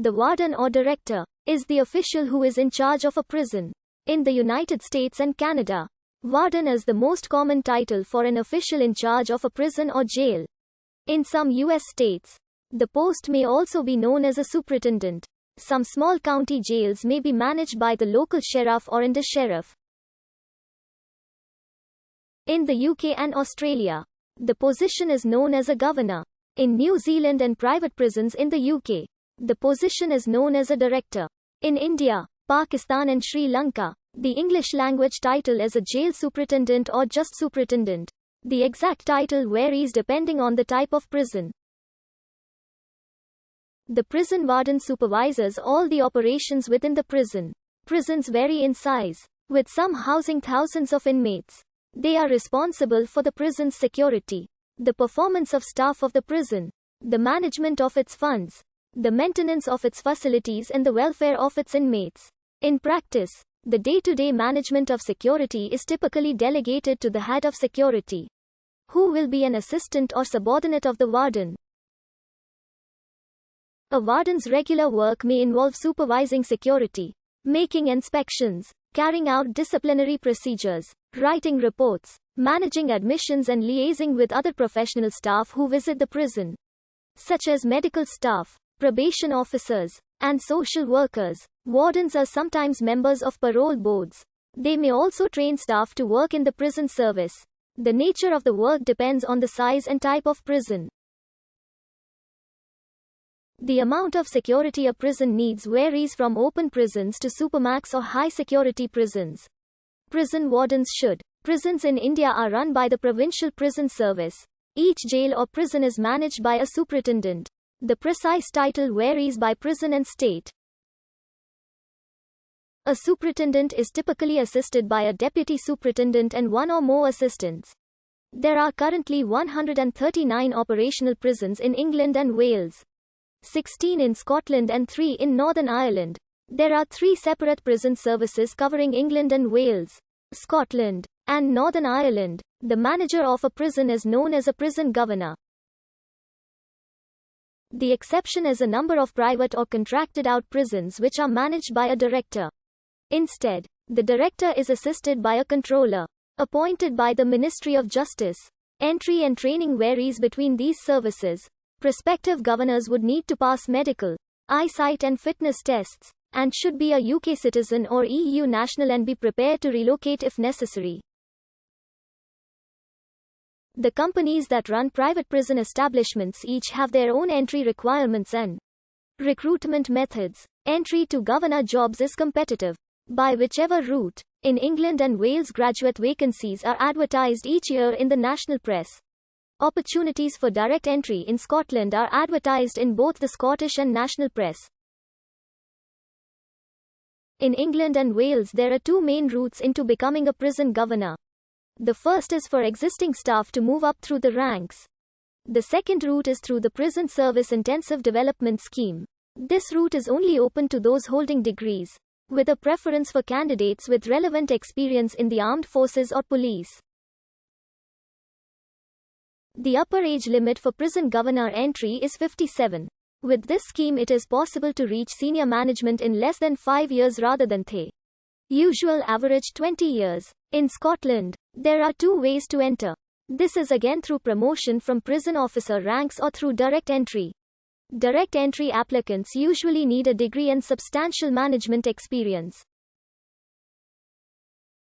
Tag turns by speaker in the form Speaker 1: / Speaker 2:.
Speaker 1: The warden or director is the official who is in charge of a prison. In the United States and Canada, warden is the most common title for an official in charge of a prison or jail. In some U.S. states, the post may also be known as a superintendent. Some small county jails may be managed by the local sheriff or undersheriff. In the UK and Australia, the position is known as a governor. In New Zealand and private prisons in the UK, the position is known as a director. In India, Pakistan and Sri Lanka, the English language title is a jail superintendent or just superintendent. The exact title varies depending on the type of prison. The prison warden supervises all the operations within the prison. Prisons vary in size, with some housing thousands of inmates. They are responsible for the prison's security, the performance of staff of the prison, the management of its funds, the maintenance of its facilities and the welfare of its inmates. In practice, the day-to-day management of security is typically delegated to the head of security, who will be an assistant or subordinate of the warden. A warden's regular work may involve supervising security, making inspections, carrying out disciplinary procedures, writing reports, managing admissions and liaising with other professional staff who visit the prison, such as medical staff, probation officers, and social workers. Wardens are sometimes members of parole boards. They may also train staff to work in the prison service. The nature of the work depends on the size and type of prison. The amount of security a prison needs varies from open prisons to supermax or high-security prisons. Prison wardens should. Prisons in India are run by the Provincial Prison Service. Each jail or prison is managed by a superintendent. The precise title varies by prison and state. A superintendent is typically assisted by a deputy superintendent and one or more assistants. There are currently 139 operational prisons in England and Wales, 16 in Scotland and 3 in Northern Ireland. There are 3 separate prison services covering England and Wales, Scotland, and Northern Ireland. The manager of a prison is known as a prison governor. The exception is a number of private or contracted out prisons which are managed by a director. Instead, the director is assisted by a controller, appointed by the Ministry of Justice. Entry and training varies between these services. Prospective governors would need to pass medical, eyesight and fitness tests, and should be a UK citizen or EU national and be prepared to relocate if necessary. The companies that run private prison establishments each have their own entry requirements and recruitment methods. Entry to governor jobs is competitive. By whichever route, in England and Wales graduate vacancies are advertised each year in the national press. Opportunities for direct entry in Scotland are advertised in both the Scottish and national press. In England and Wales there are 2 main routes into becoming a prison governor. The first is for existing staff to move up through the ranks. The second route is through the Prison Service Intensive Development Scheme. This route is only open to those holding degrees, with a preference for candidates with relevant experience in the armed forces or police. The upper age limit for prison governor entry is 57. With this scheme it is possible to reach senior management in less than 5 years rather than the usual average 20 years. In Scotland, there are 2 ways to enter. This is again through promotion from prison officer ranks or through direct entry. Direct entry applicants usually need a degree and substantial management experience.